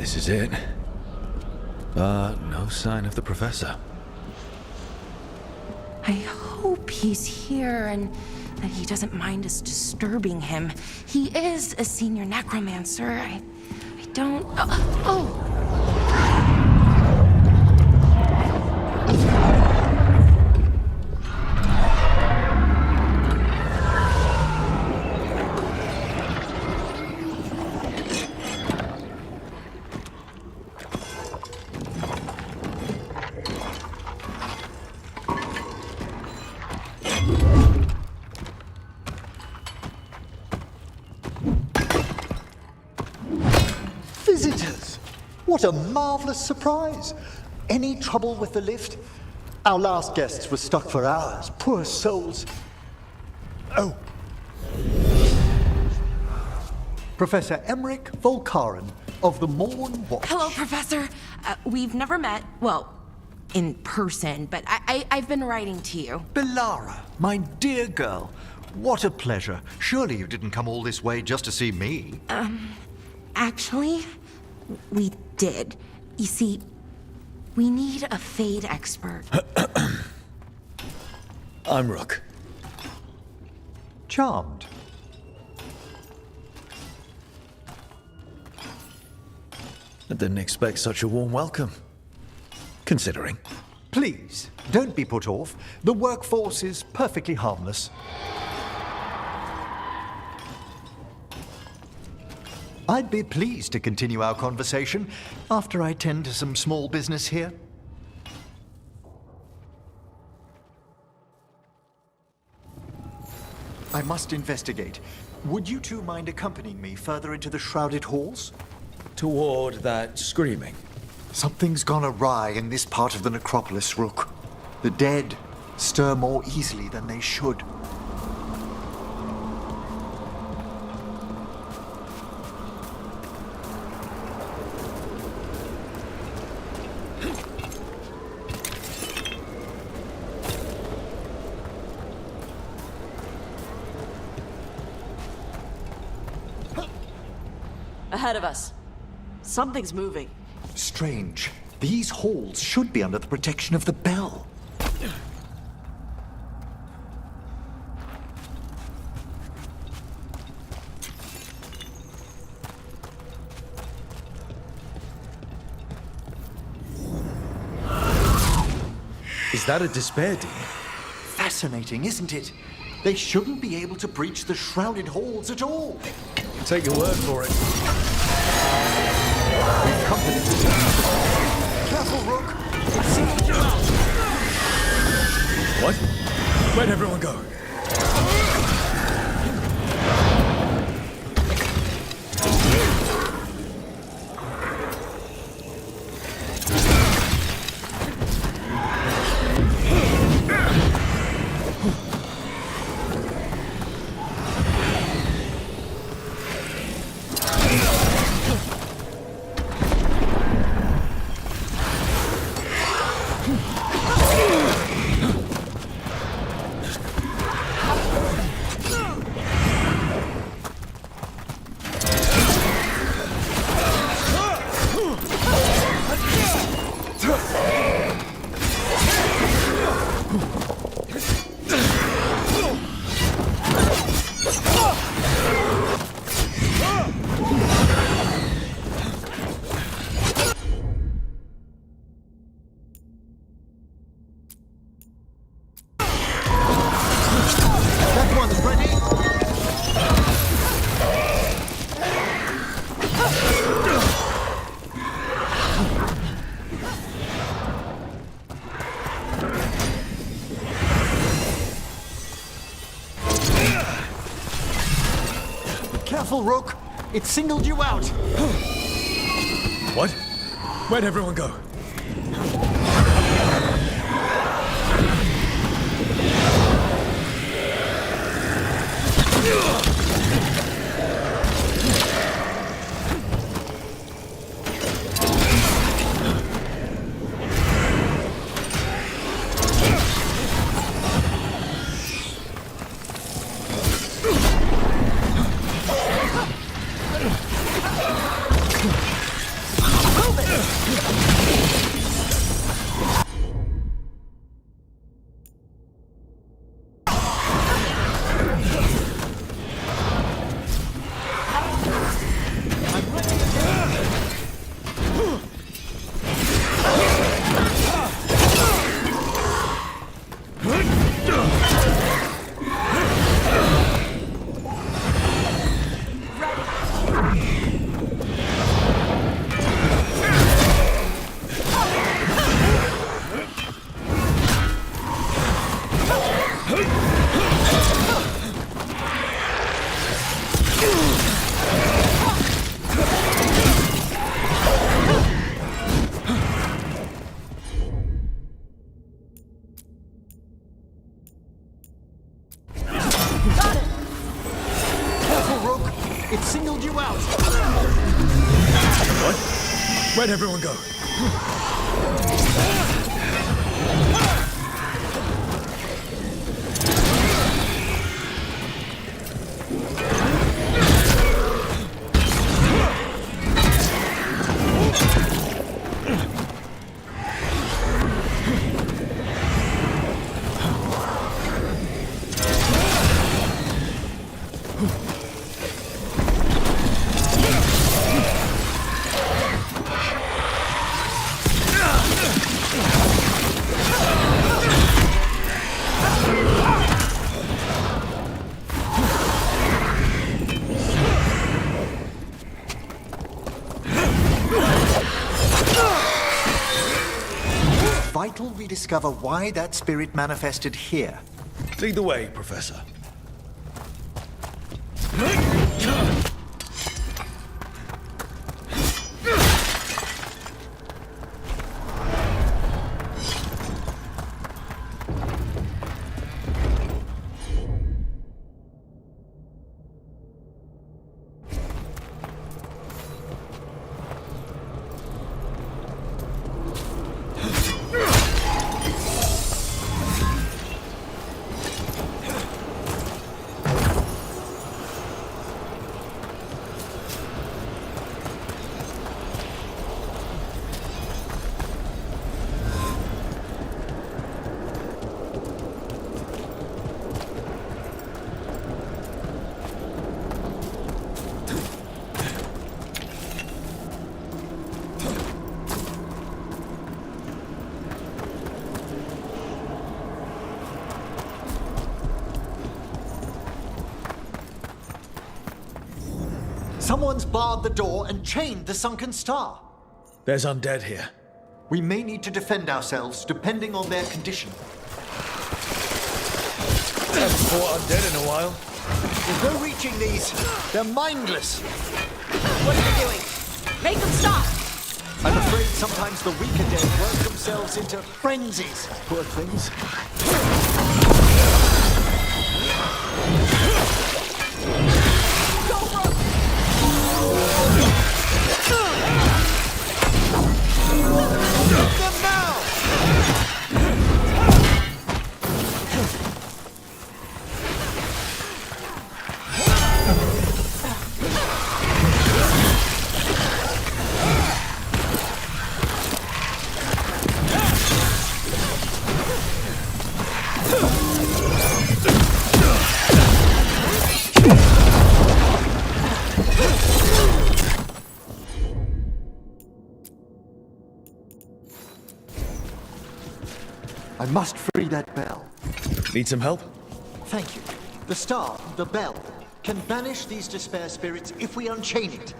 this is it. But no sign of the professor. I hope he's here and that he doesn't mind us disturbing him. He is a senior necromancer. I don't... Oh! Visitors! What a marvelous surprise! Any trouble with the lift? Our last guests were stuck for hours. Poor souls. Oh. Professor Emmerich Volkaren of the Morn Watch. Hello, Professor. We've never met, well, in person, but I've been writing to you. Belara, my dear girl. What a pleasure. Surely you didn't come all this way just to see me. Actually, we did. You see, we need a Fade expert. I'm Rook. Charmed. I didn't expect such a warm welcome. Considering. Please, don't be put off. The workforce is perfectly harmless. I'd be pleased to continue our conversation after I tend to some small business here. I must investigate. Would you two mind accompanying me further into the shrouded halls? Toward that screaming. Something's gone awry in this part of the necropolis, Rook. The dead stir more easily than they should. Ahead of us. Something's moving. Strange. These halls should be under the protection of the bell. Is that a despair demon? Fascinating, isn't it? They shouldn't be able to breach the shrouded halls at all. Take your word for it. We've company. Careful, Rook. What? Where'd everyone go? Careful, Rook. It singled you out. What? Where'd everyone go? It singled you out! What? Where'd everyone go? Vital we discover why that spirit manifested here. Lead the way, Professor. Someone's barred the door and chained the sunken star. There's undead here. We may need to defend ourselves depending on their condition. Haven't fought undead in a while. There's no reaching these. They're mindless. What are you doing? Make them stop! I'm afraid sometimes the weaker dead work themselves into frenzies. Poor things. Get them now! I must free that bell. Need some help? Thank you. The star, the bell, can banish these despair spirits if we unchain it.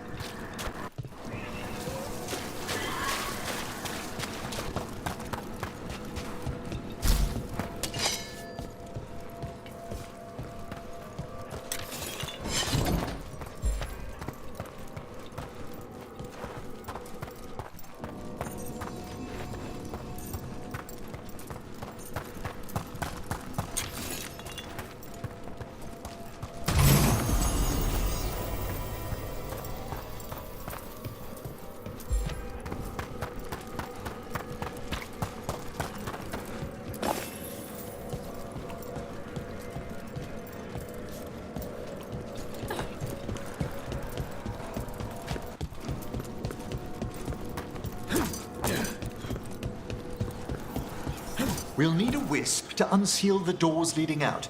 We'll need a wisp to unseal the doors leading out.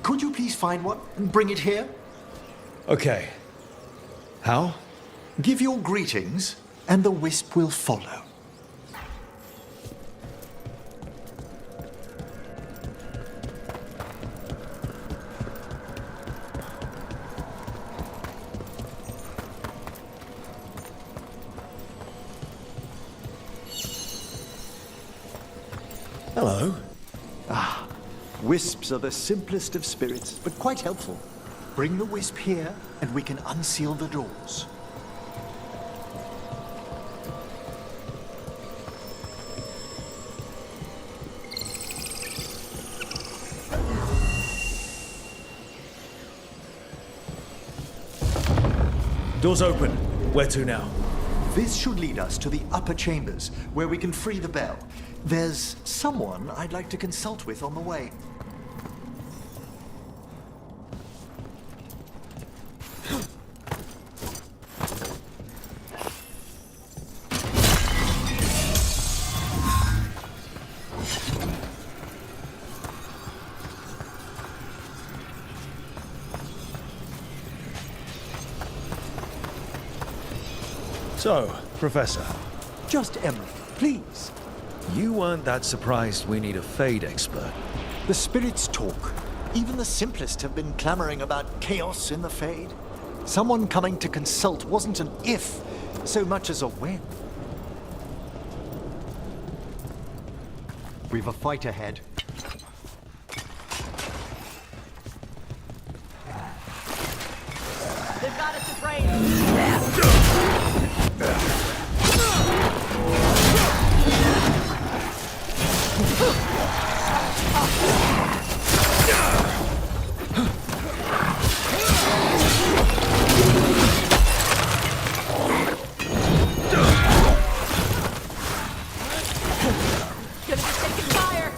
Could you please find one and bring it here? Okay. How? Give your greetings, and the wisp will follow. Hello. Wisps are the simplest of spirits, but quite helpful. Bring the wisp here, and we can unseal the doors. Doors open. Where to now? This should lead us to the upper chambers, where we can free the bell. There's someone I'd like to consult with on the way. So, Professor, Just Emily, please. you weren't that surprised we need a Fade expert. The spirits talk. Even the simplest have been clamoring about chaos in the Fade. Someone coming to consult wasn't an if, so much as a when. We've a fight ahead. They've got us afraid. Gonna be taking fire.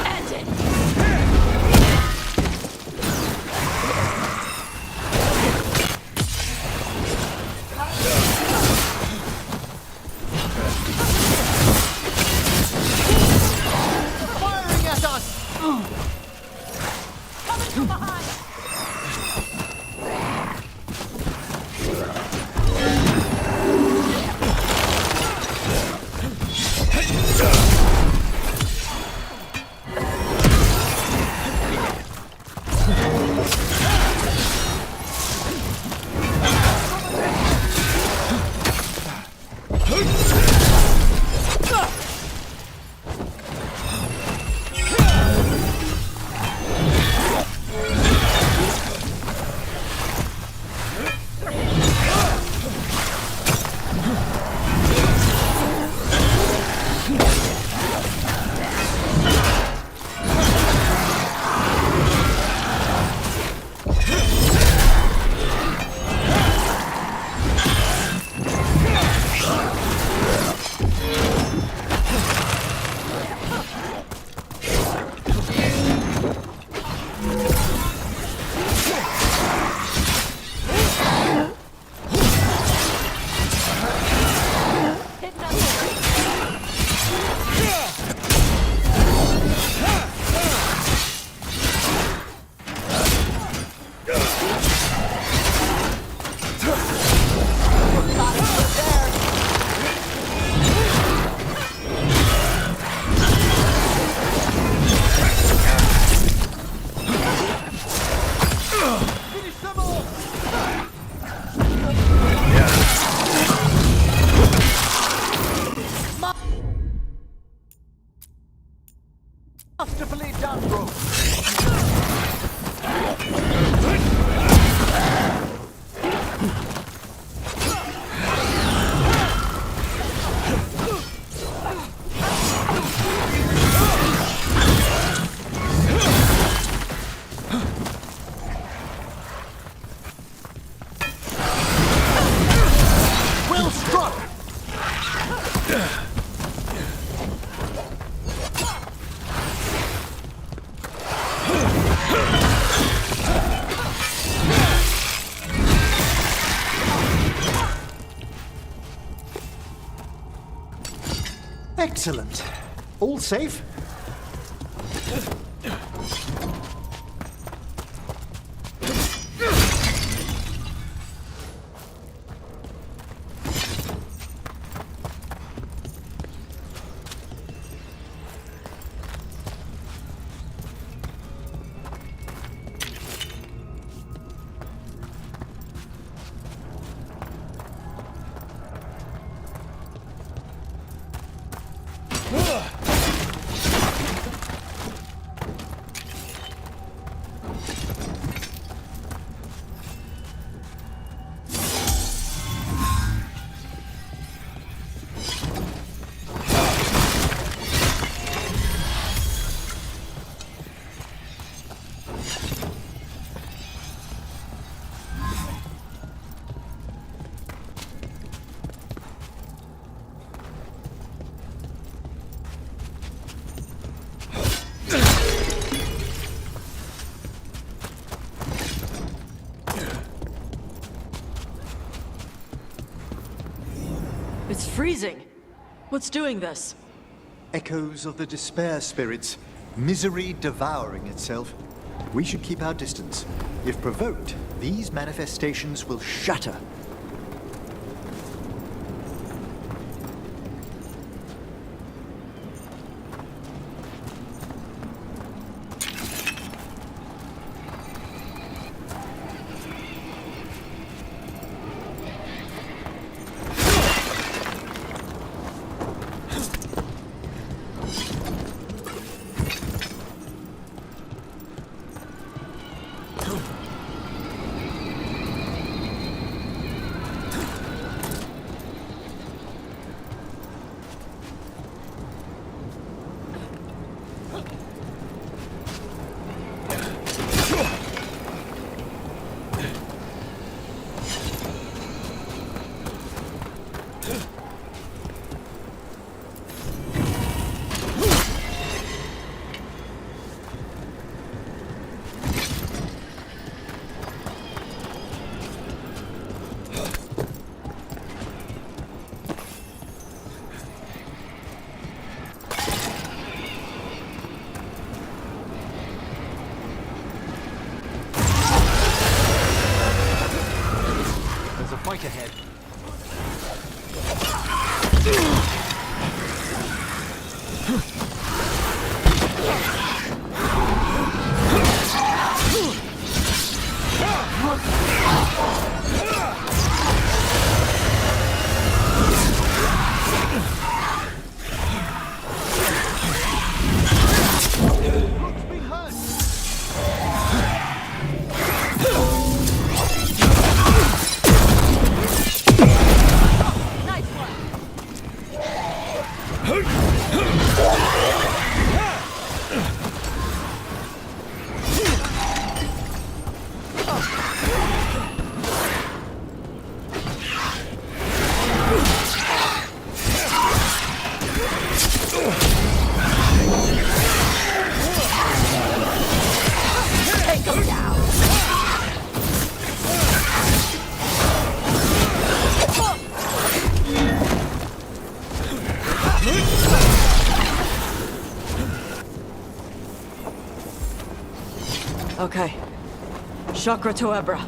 End it. Firing at us! Coming from behind. Hitting us straight. Finish them all! Masterfully done, bro. Well struck! Excellent. All safe? It's freezing. What's doing this? Echoes of the despair spirits, misery devouring itself. We should keep our distance. If provoked, these manifestations will shatter. There's a fight ahead. Nice one. Take him down. Okay. Chakra to Ebra.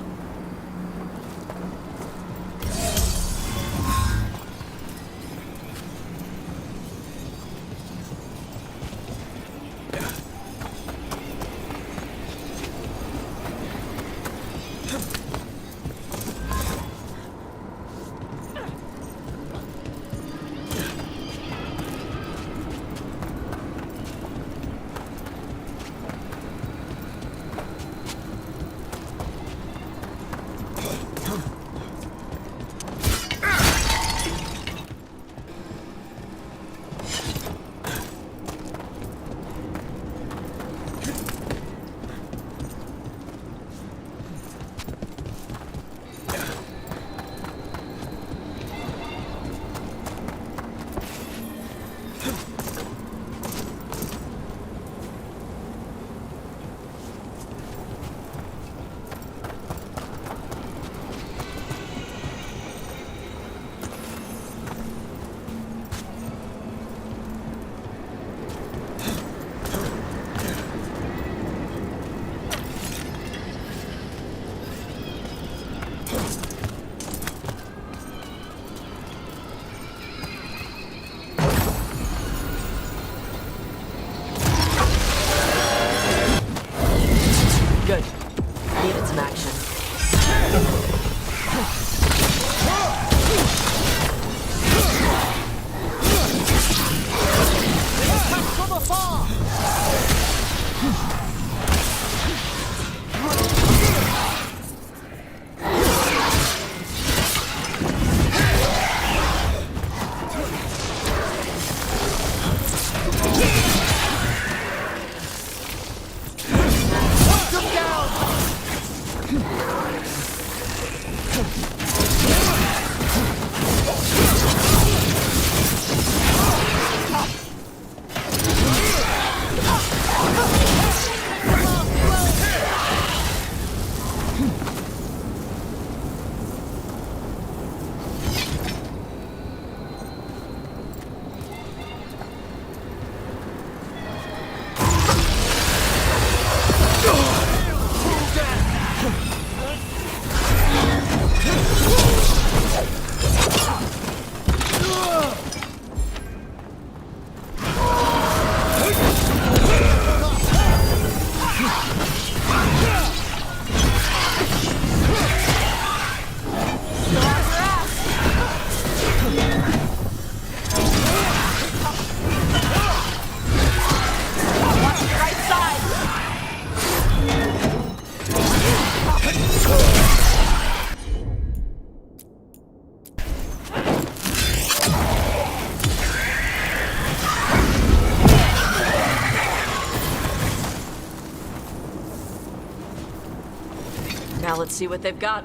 Let's see what they've got.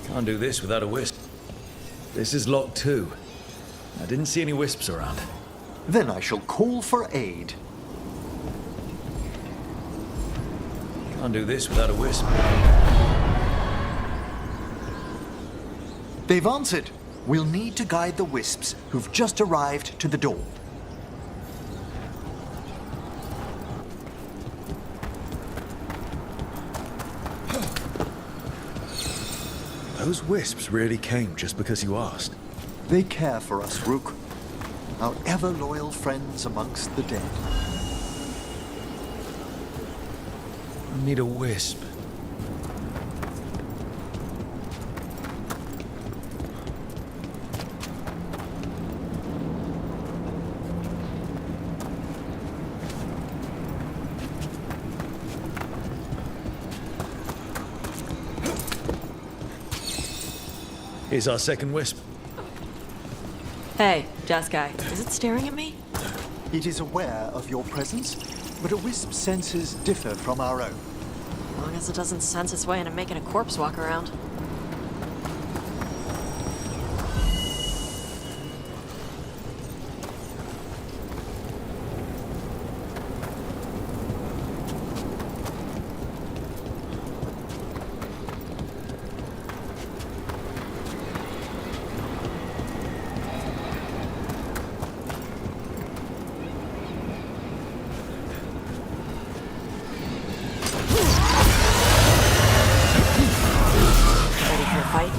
Can't do this without a wisp. This is locked too. I didn't see any wisps around. Then I shall call for aid. Can't do this without a wisp. They've answered. We'll need to guide the wisps who've just arrived to the door. Those wisps really came just because you asked. They care for us, Rook. Our ever-loyal friends amongst the dead. I need a wisp. Here's our second wisp. Hey, desk guy. Is it staring at me? It is aware of your presence, but a wisp's senses differ from our own. As long as it doesn't sense its way into making a corpse walk around. Ready for a fight?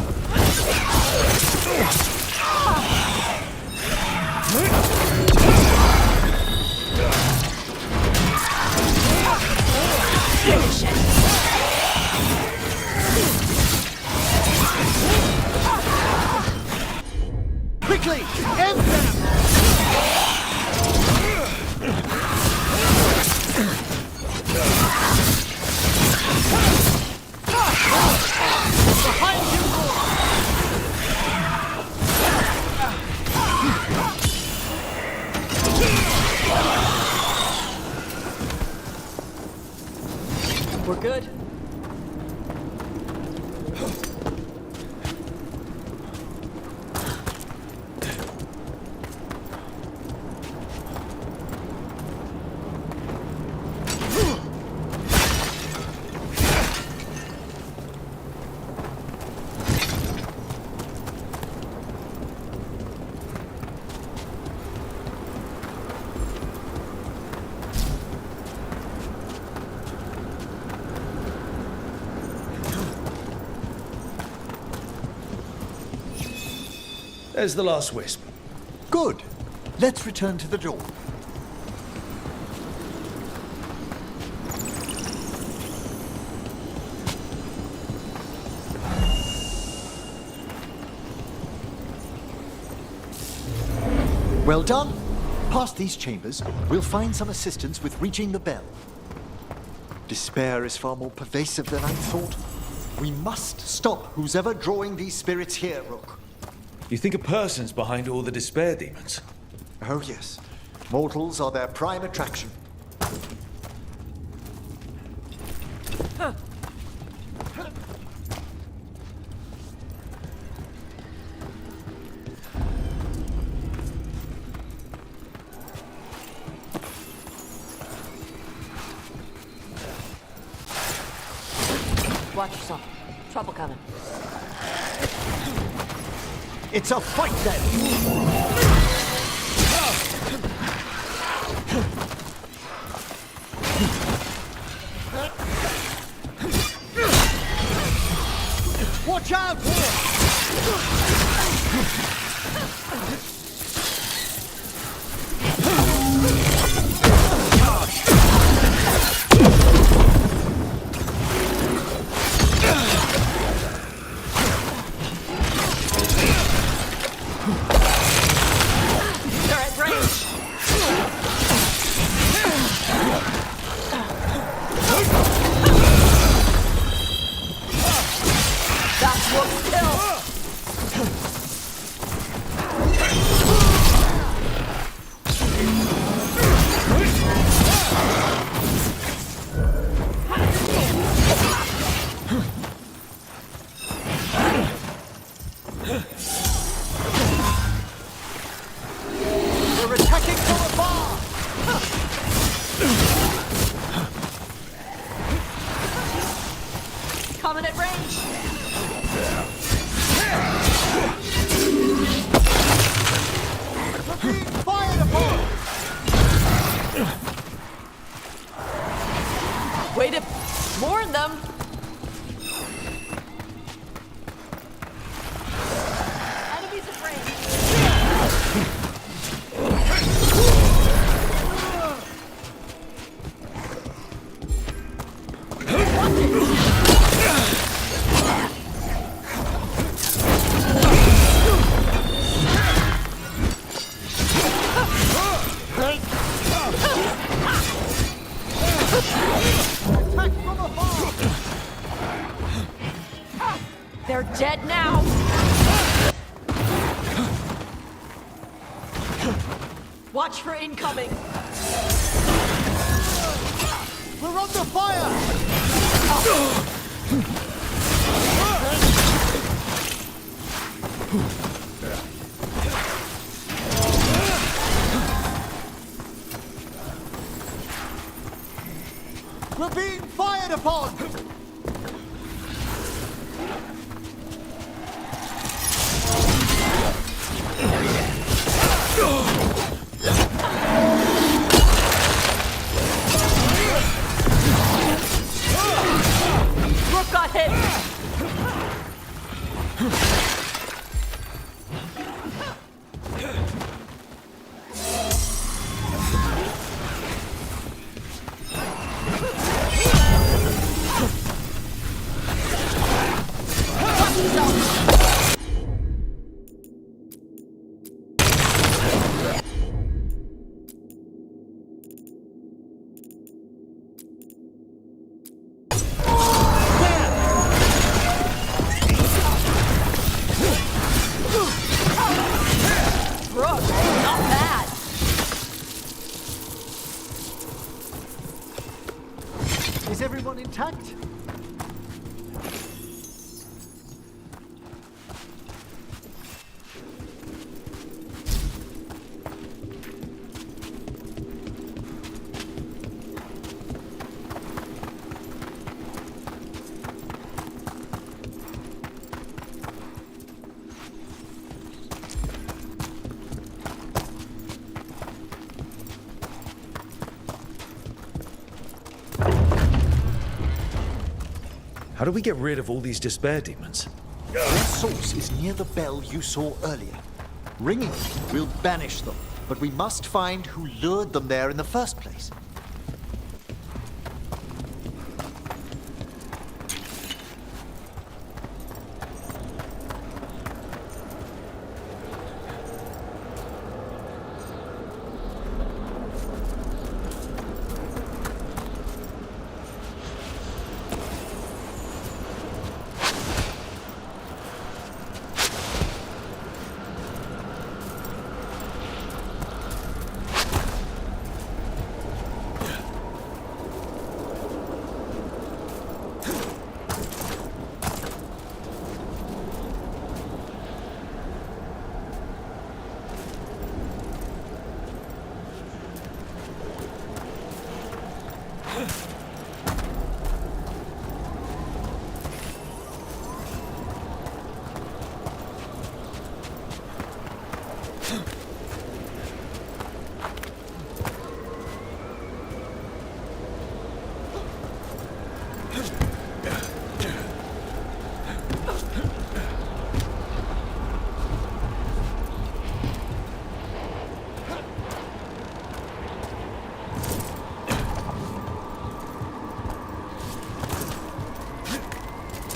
Finish it. Quickly! End them! We're good. There's the last wisp. Good. Let's return to the door. Well done. Past these chambers, we'll find some assistance with reaching the bell. Despair is far more pervasive than I thought. We must stop who's ever drawing these spirits here, Rook. You think a person's behind all the despair demons? Oh, yes. Mortals are their prime attraction. Watch yourself. Trouble coming. It's a fight then! Watch out! They're at range. We're attacking from afar! Coming at range. We're being fired upon! Way to warn them. Enemies at range. Attack from afar! They're dead now. Watch for incoming. We're under fire! We're being fired upon! Rook got hit. Rook, not bad. Is everyone intact? How do we get rid of all these despair demons? Their source is near the bell you saw earlier. Ringing it will banish them, but we must find who lured them there in the first place.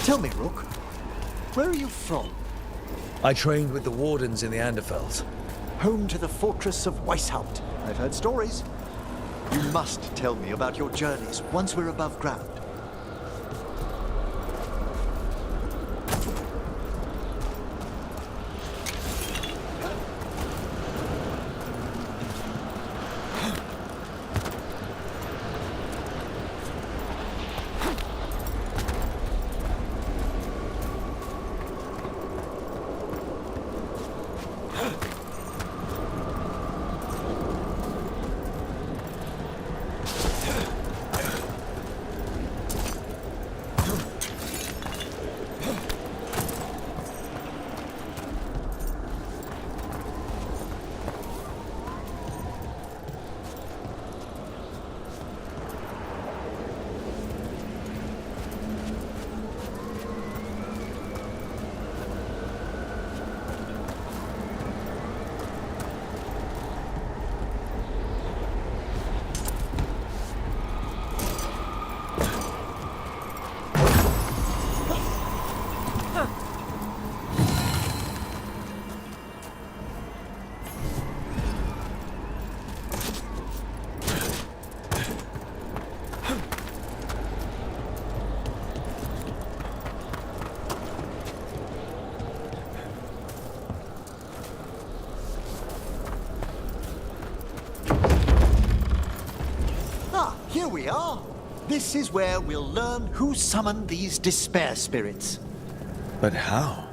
Tell me, Rook, where are you from? I trained with the wardens in the Anderfels. Home to the fortress of Weishaupt. I've heard stories. You must tell me about your journeys once we're above ground. This is where we'll learn who summoned these despair spirits. But how?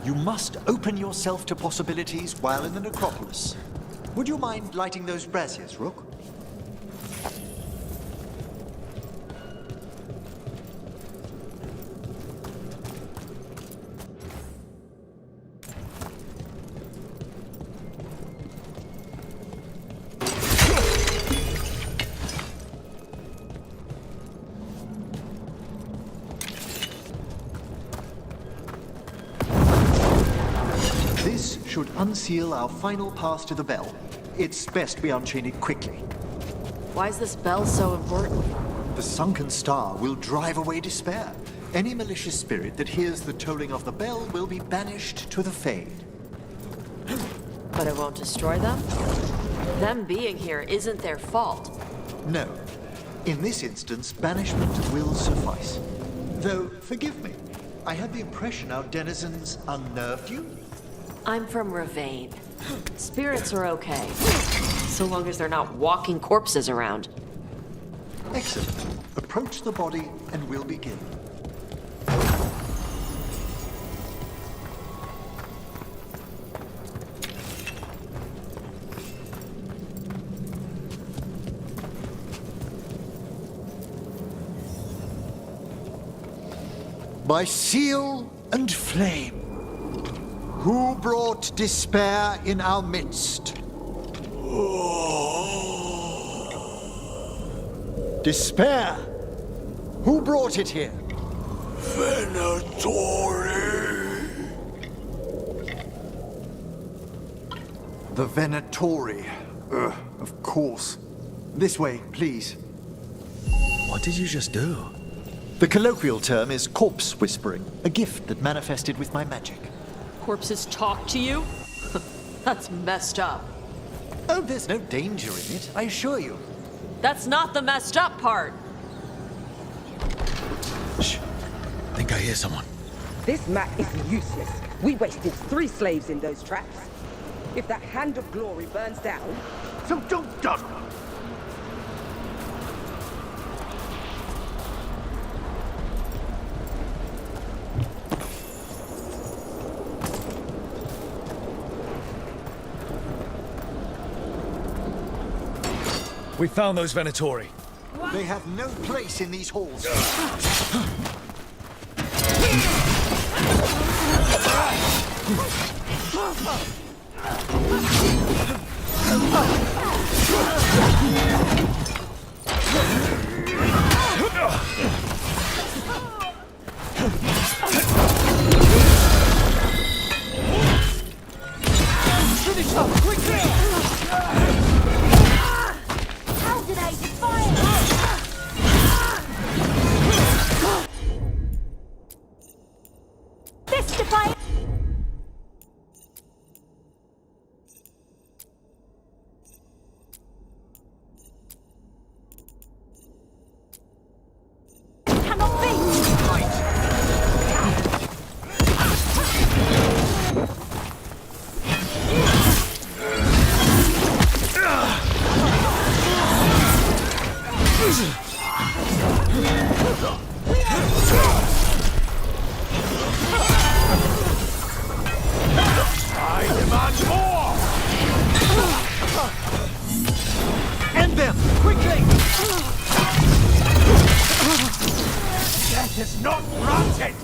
You must open yourself to possibilities while in the necropolis. Would you mind lighting those braziers, Rook? This should unseal our final pass to the bell. It's best we unchain it quickly. Why is this bell so important? The sunken star will drive away despair. Any malicious spirit that hears the tolling of the bell will be banished to the Fade. But it won't destroy them? Them being here isn't their fault. No. In this instance, banishment will suffice. Though, forgive me, I had the impression our denizens unnerved you? I'm from Ravane. Spirits are okay, so long as they're not walking corpses around. Excellent. Approach the body and we'll begin. By seal and flame, who brought despair in our midst? Despair? Who brought it here? Venatori! The Venatori. Of course. This way, please. What did you just do? The colloquial term is corpse whispering, a gift that manifested with my magic. Corpses talk to you? That's messed up. Oh, there's no danger in it, I assure you. That's not the messed up part. Shh. Think I hear someone. This map is useless. We wasted 3 slaves in those traps. If that Hand of Glory burns down... So don't dawdle. We found those Venatori. They have no place in these halls. Finish up, quickly! How did I fire? This defiant. Cannot be. I demand more! End them! Quickly! Death is not granted!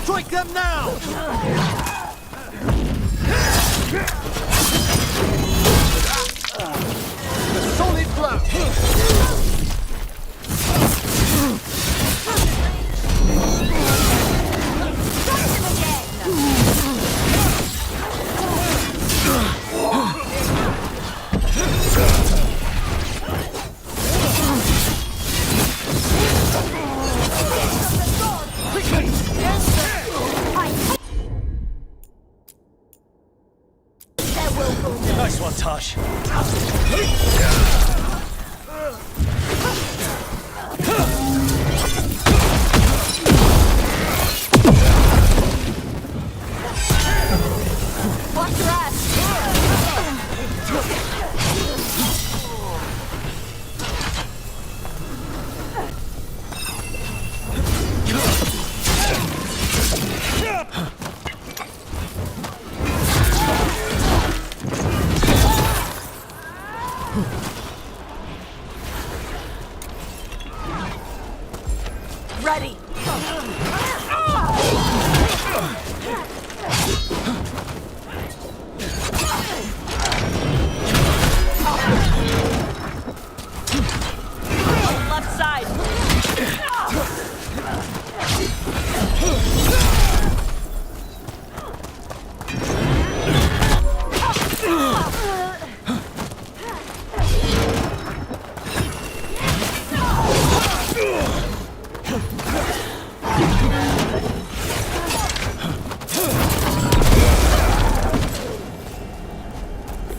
Strike them now! A solid blow! Nice one, Tosh.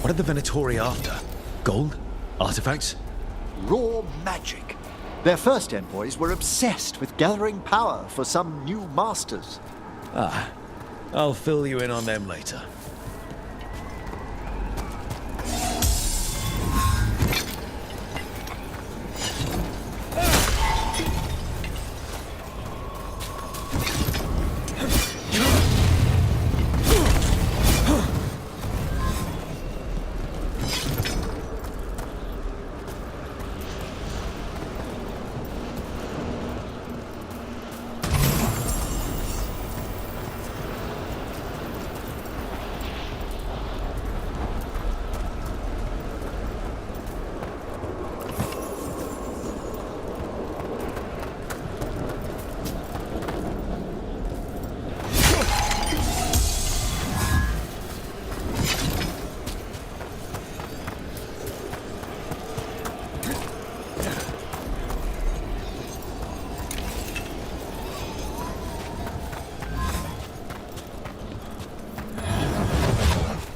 What are the Venatori after? Gold? Artifacts? Raw magic. Their first envoys were obsessed with gathering power for some new masters. I'll fill you in on them later.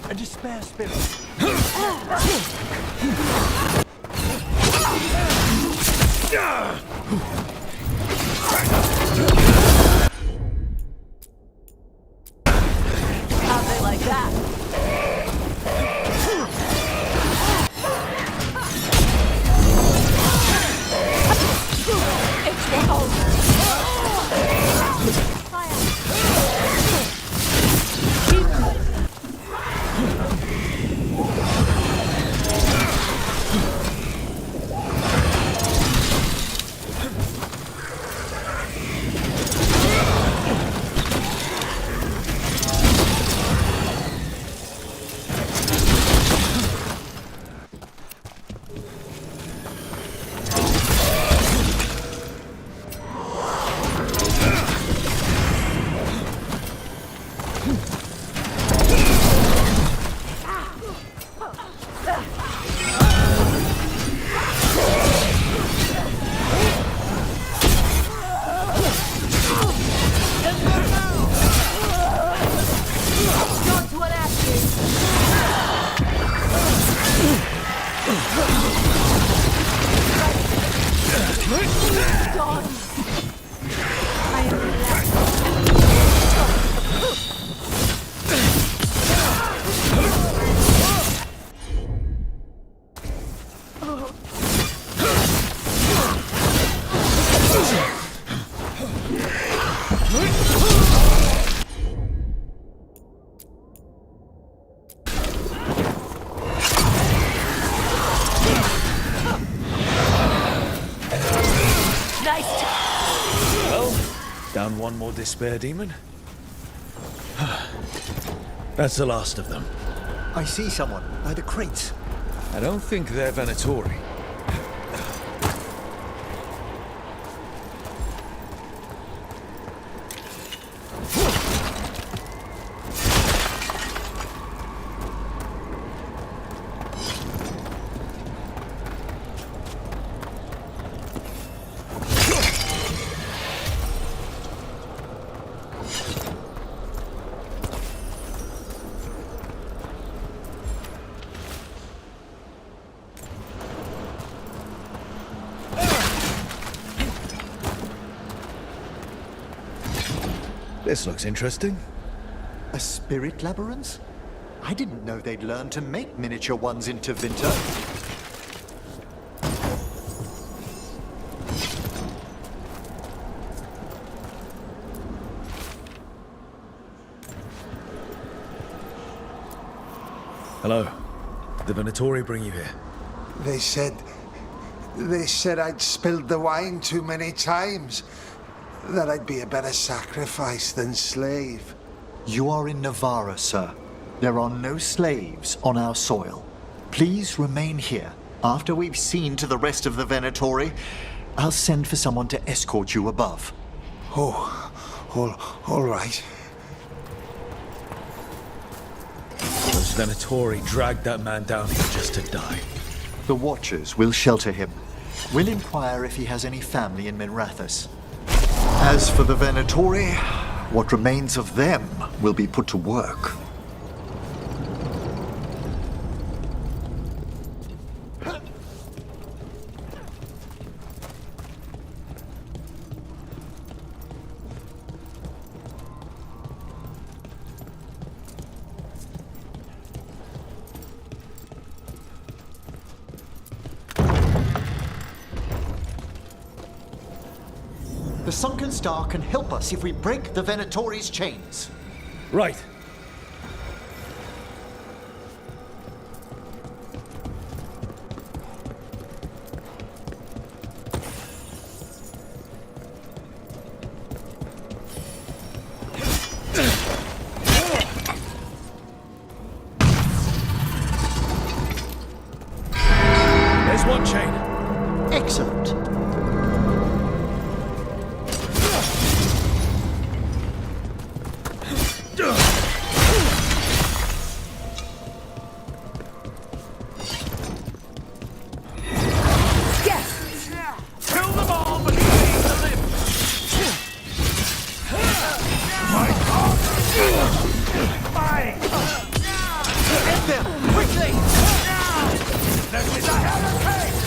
A despair spirit. How'd they like that? Down one more despair demon. That's the last of them. I see someone by the crates. I don't think they're Venatori. This looks interesting. A spirit labyrinth? I didn't know they'd learned to make miniature ones into Vinter. Hello. The Venatori bring you here? They said I'd spilled the wine too many times. That I'd be a better sacrifice than slave. You are in Navarra, sir. There are no slaves on our soil. Please remain here. After we've seen to the rest of the Venatori, I'll send for someone to escort you above. All right. Those Venatori dragged that man down here just to die. The Watchers will shelter him. We'll inquire if he has any family in Minrathous. As for the Venatori, what remains of them will be put to work. The sunken star can help us if we break the Venatori's chains. Right. There's one chain. Excellent. Kill them all, but leave the limb. My God! Mine! Get them! Quickly! This is a hurricane!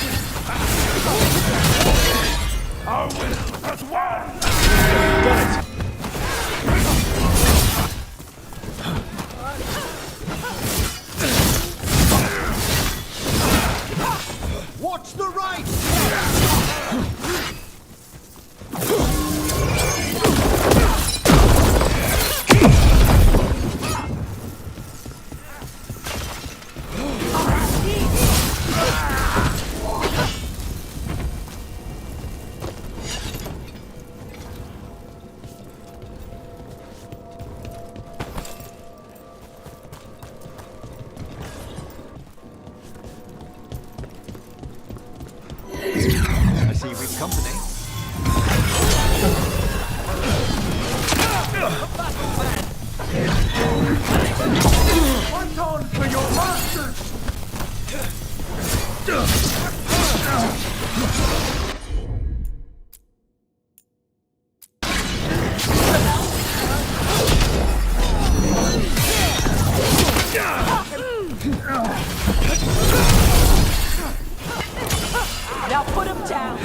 Our will has won! Got it. Watch the right! I see we've company. Fight on for your masters! Now put him down.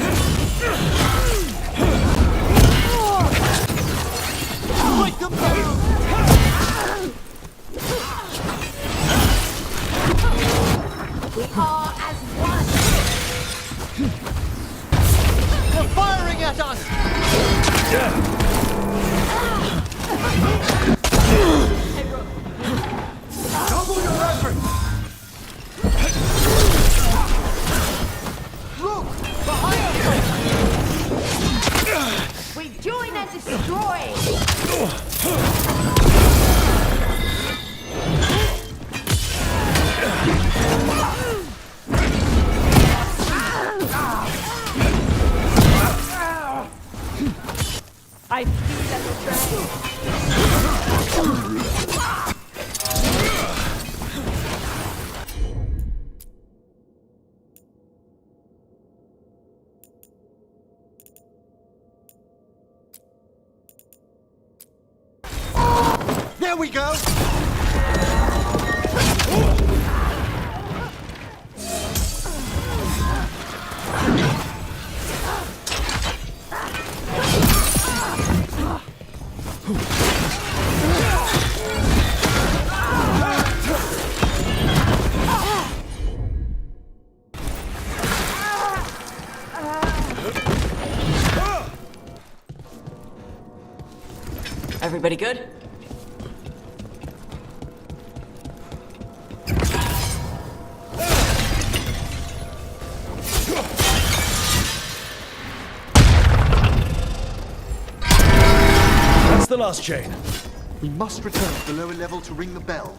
Break them down! We are as one. They're firing at us! Double your efforts! Look! Behind us! We join and destroy. I feel a betrayal. There we go! Everybody good? That's the last chain. We must return to the lower level to ring the bell.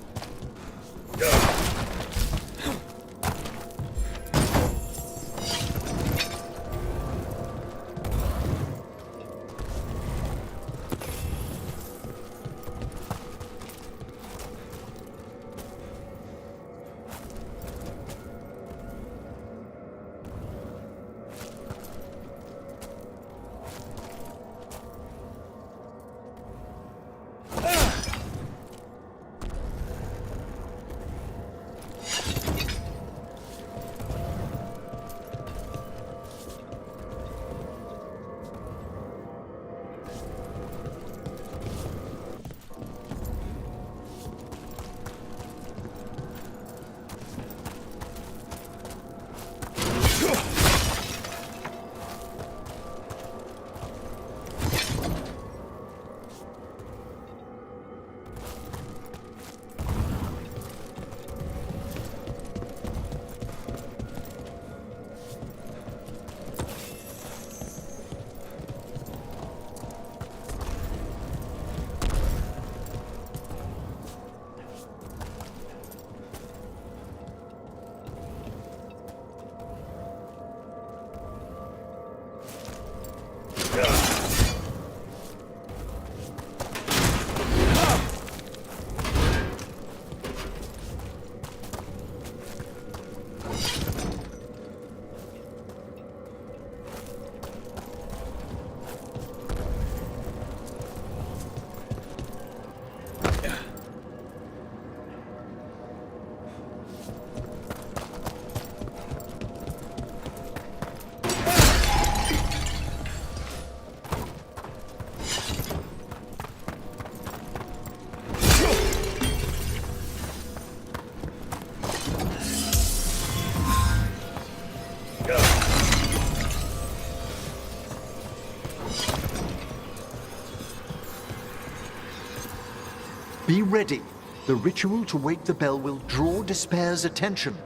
Be ready. The ritual to wake the bell will draw Despair's attention.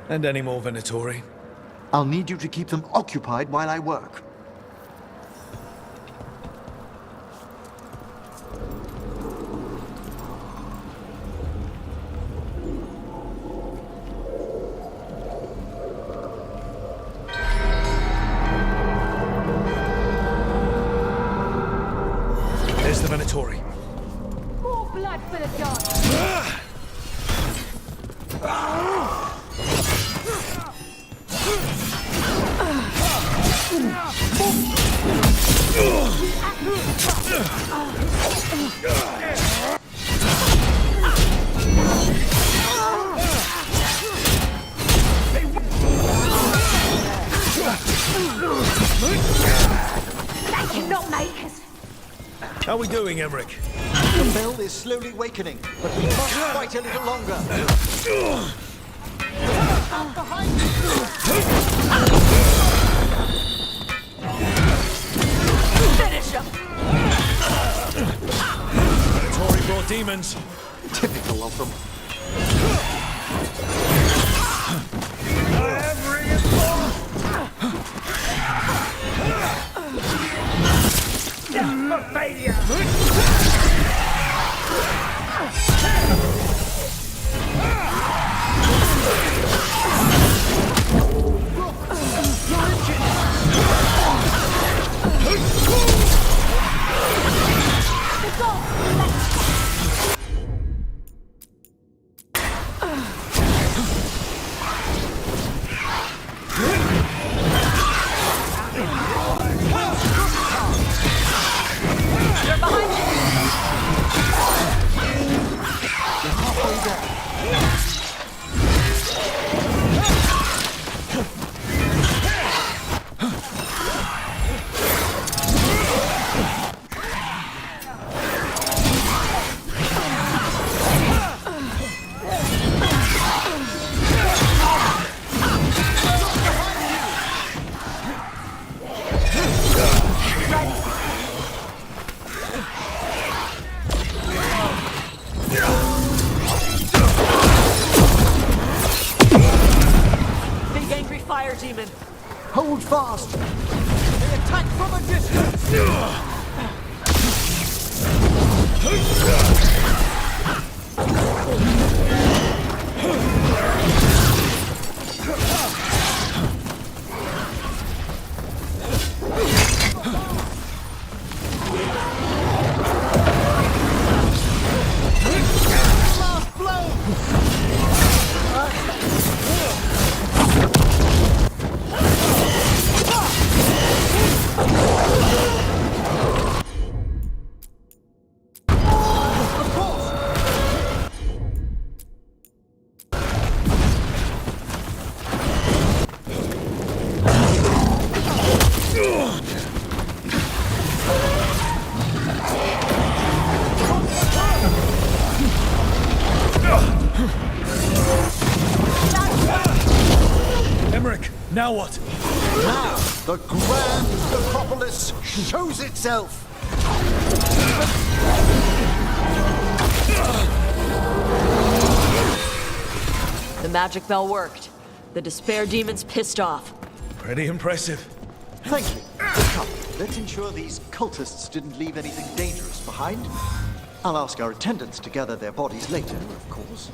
And any more Venatori? I'll need you to keep them occupied while I work. There's the Venatori. More blood for the gods. They cannot make us. How are we doing, Emmerich? The bell is slowly wakening, but we must fight a little longer. Finish them. Venatori brought demons. Typical of them. Big angry fire demon. Hold fast! They attack from a distance! Last blow! Emmerich, now what? Now, the grand necropolis shows itself! The magic bell worked. The despair demon's pissed off. Pretty impressive. Thank you. Come, let's ensure these cultists didn't leave anything dangerous behind. I'll ask our attendants to gather their bodies later, of course.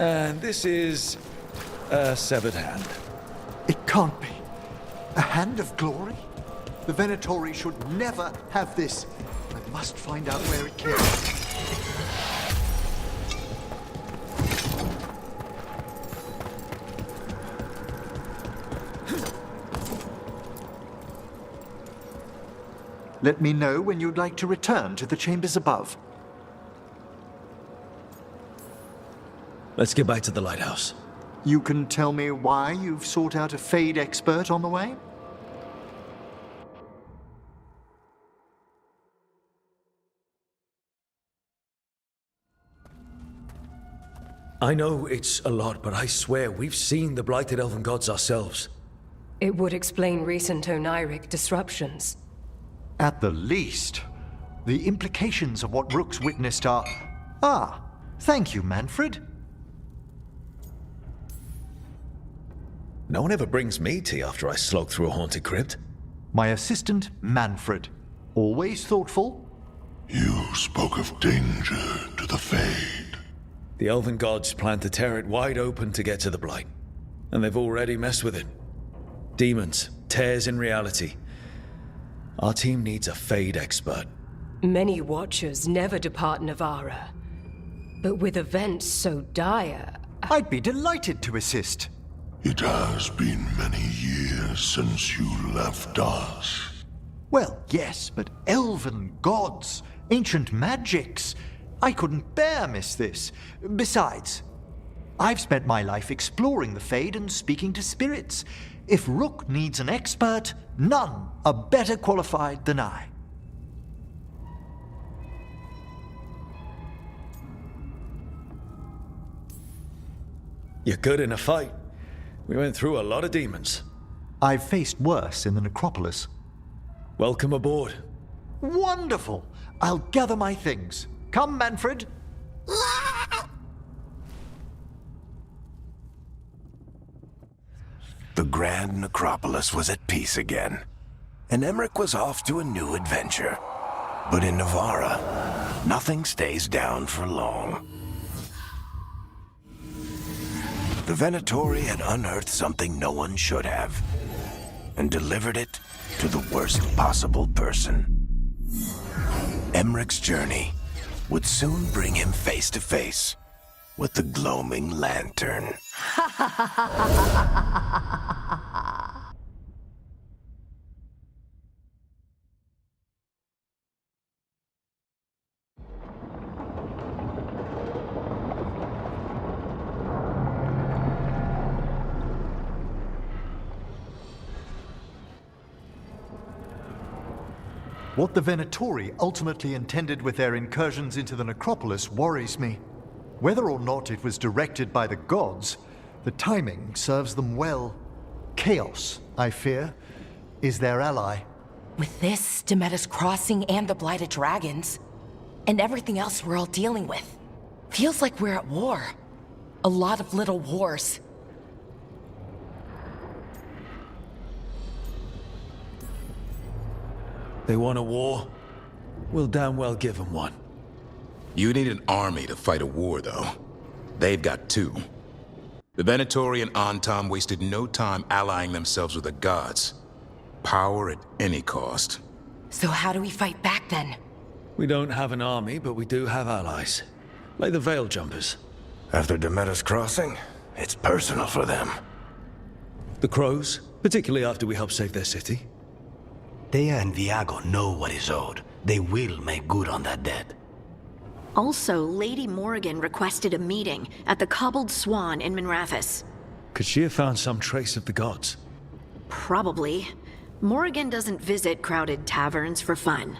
And this is a severed hand. It can't be. A hand of glory? The Venatori should never have this. I must find out where it came from. Let me know when you'd like to return to the chambers above. Let's get back to the lighthouse. You can tell me why you've sought out a Fade expert on the way? I know it's a lot, but I swear we've seen the blighted elven gods ourselves. It would explain recent Oniric disruptions. At the least, the implications of what Rook's witnessed are... Ah, thank you, Manfred. No one ever brings me tea after I slog through a haunted crypt. My assistant, Manfred. Always thoughtful. You spoke of danger to the Fade. The elven gods plan to tear it wide open to get to the Blight. And they've already messed with it. Demons, tears in reality. Our team needs a Fade expert. Many Watchers never depart Navara. But with events so dire... I'd be delighted to assist. It has been many years since you left us. Well, yes, but elven gods, ancient magics. I couldn't bear miss this. Besides, I've spent my life exploring the Fade and speaking to spirits. If Rook needs an expert, none are better qualified than I. You're good in a fight. We went through a lot of demons. I've faced worse in the necropolis. Welcome aboard. Wonderful! I'll gather my things. Come, Manfred. The Grand Necropolis was at peace again, and Emmerich was off to a new adventure. But in Navara, nothing stays down for long. The Venatori had unearthed something no one should have, and delivered it to the worst possible person. Emmerich's journey would soon bring him face to face with the gloaming lantern. What the Venatori ultimately intended with their incursions into the necropolis worries me. Whether or not it was directed by the gods, the timing serves them well. Chaos, I fear, is their ally. With this, Demeter's Crossing and the Blighted Dragons, and everything else we're all dealing with, feels like we're at war. A lot of little wars. They want a war? We'll damn well give them one. You need an army to fight a war, though. They've got two. The Venatori and Antam wasted no time allying themselves with the gods. Power at any cost. So how do we fight back, then? We don't have an army, but we do have allies. Like the Veil Jumpers. After Demeter's Crossing, it's personal for them. The Crows, particularly after we helped save their city. Thea and Viago know what is owed. They will make good on that debt. Also, Lady Morrigan requested a meeting at the Cobbled Swan in Minrathous. Could she have found some trace of the gods? Probably. Morrigan doesn't visit crowded taverns for fun.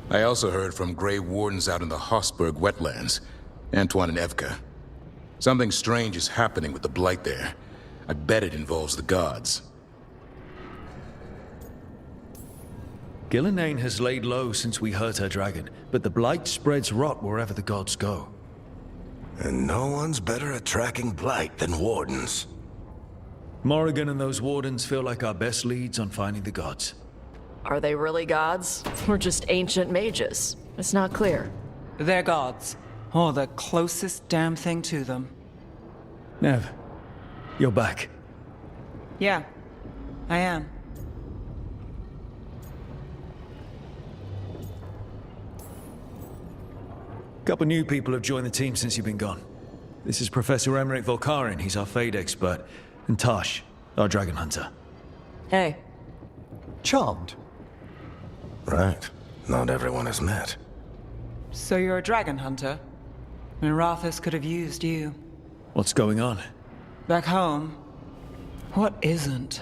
I also heard from Grey Wardens out in the Hossberg wetlands, Antoine and Evka. Something strange is happening with the Blight there. I bet it involves the gods. Gillenane has laid low since we hurt her dragon, but the Blight spreads rot wherever the gods go. And no one's better at tracking Blight than Wardens. Morrigan and those Wardens feel like our best leads on finding the gods. Are they really gods? Or just ancient mages? It's not clear. They're gods. Or the closest damn thing to them. Nev, you're back. Yeah, I am. Couple new people have joined the team since you've been gone. This is Professor Emmerich Volkarin, he's our Fade expert, and Tosh, our Dragon Hunter. Hey. Charmed. Right. Not everyone has met. So you're a dragon hunter? Minrathous could have used you. What's going on? Back home, what isn't?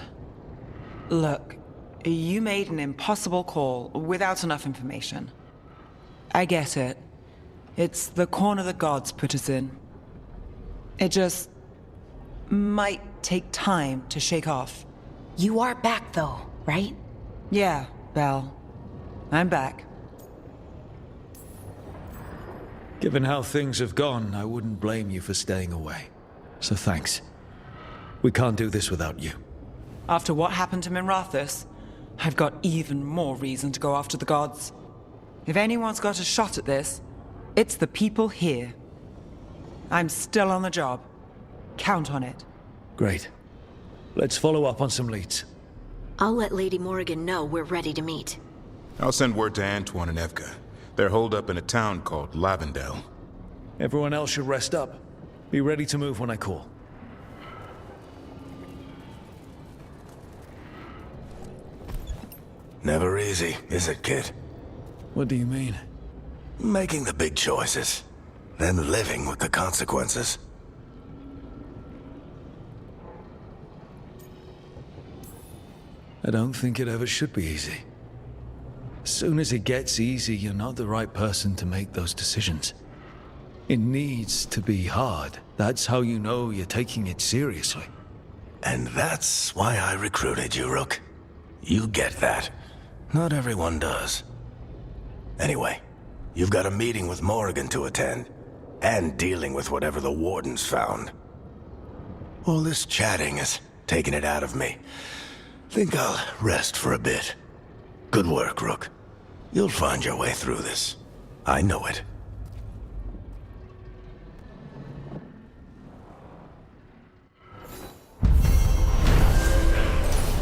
Look, you made an impossible call without enough information. I get it. It's the corner the gods put us in. It just might take time to shake off. You are back, though, right? Yeah, Belle. I'm back. Given how things have gone, I wouldn't blame you for staying away. So thanks. We can't do this without you. After what happened to Minrathous, I've got even more reason to go after the gods. If anyone's got a shot at this, it's the people here. I'm still on the job. Count on it. Great. Let's follow up on some leads. I'll let Lady Morrigan know we're ready to meet. I'll send word to Antoine and Evka. They're holed up in a town called Lavendel. Everyone else should rest up. Be ready to move when I call. Never easy, is it, kid? What do you mean? Making the big choices, then living with the consequences. I don't think it ever should be easy. As soon as it gets easy, you're not the right person to make those decisions. It needs to be hard. That's how you know you're taking it seriously. And that's why I recruited you, Rook. You get that. Not everyone does. Anyway, you've got a meeting with Morrigan to attend, and dealing with whatever the Warden's found. All this chatting is taking it out of me. Think I'll rest for a bit. Good work, Rook. You'll find your way through this. I know it.